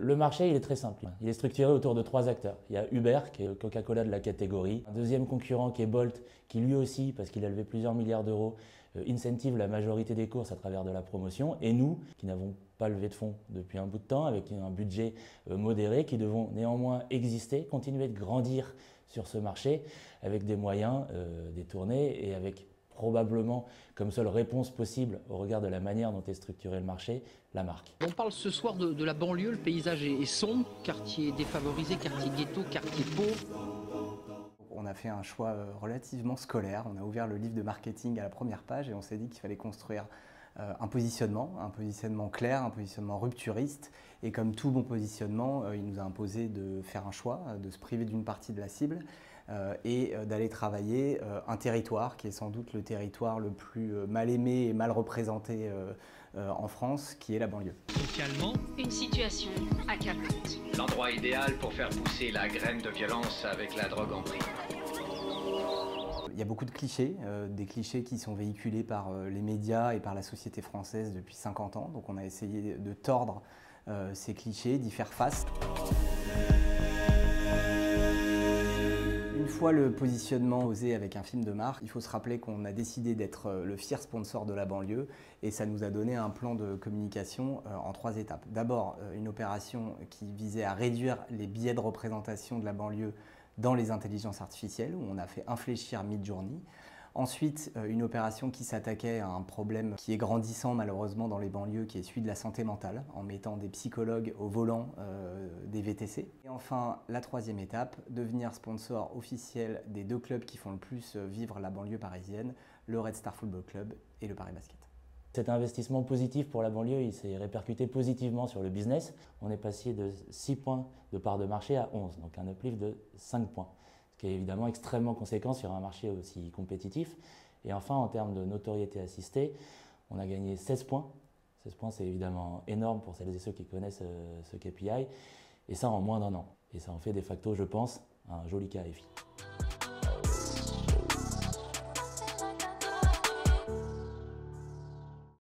Le marché, il est très simple. Il est structuré autour de 3 acteurs. Il y a Uber, qui est le Coca-Cola de la catégorie. Un deuxième concurrent qui est Bolt, qui lui aussi, parce qu'il a levé plusieurs milliards d'euros, incentive la majorité des courses à travers de la promotion. Et nous, qui n'avons pas levé de fonds depuis un bout de temps, avec un budget modéré, qui devons néanmoins exister, continuer de grandir sur ce marché, avec des moyens détournés et avec probablement comme seule réponse possible au regard de la manière dont est structuré le marché, la marque. On parle ce soir de la banlieue, le paysage est sombre, quartier défavorisé, quartier ghetto, quartier pauvre. On a fait un choix relativement scolaire, on a ouvert le livre de marketing à la première page et on s'est dit qu'il fallait construire un positionnement clair, un positionnement rupturiste. Et comme tout bon positionnement, il nous a imposé de faire un choix, de se priver d'une partie de la cible et d'aller travailler un territoire qui est sans doute le territoire le plus mal aimé et mal représenté en France, qui est la banlieue. Socialement, une situation accablante. L'endroit idéal pour faire pousser la graine de violence avec la drogue en prime. Il y a beaucoup de clichés, des clichés qui sont véhiculés par les médias et par la société française depuis 50 ans. Donc on a essayé de tordre ces clichés, d'y faire face. Une fois le positionnement osé avec un film de marque, il faut se rappeler qu'on a décidé d'être le fier sponsor de la banlieue et ça nous a donné un plan de communication en 3 étapes. D'abord, une opération qui visait à réduire les biais de représentation de la banlieue dans les intelligences artificielles, où on a fait infléchir Midjourney. Ensuite, une opération qui s'attaquait à un problème qui est grandissant malheureusement dans les banlieues, qui est celui de la santé mentale, en mettant des psychologues au volant des VTC. Et enfin, la 3e étape, devenir sponsor officiel des 2 clubs qui font le plus vivre la banlieue parisienne, le Red Star Football Club et le Paris Basket. Cet investissement positif pour la banlieue, il s'est répercuté positivement sur le business. On est passé de 6 points de part de marché à 11, donc un uplift de 5 points. Ce qui est évidemment extrêmement conséquent sur un marché aussi compétitif. Et enfin, en termes de notoriété assistée, on a gagné 16 points. 16 points, c'est évidemment énorme pour celles et ceux qui connaissent ce KPI. Et ça en moins d'1 an. Et ça en fait de facto, je pense, un joli KFI.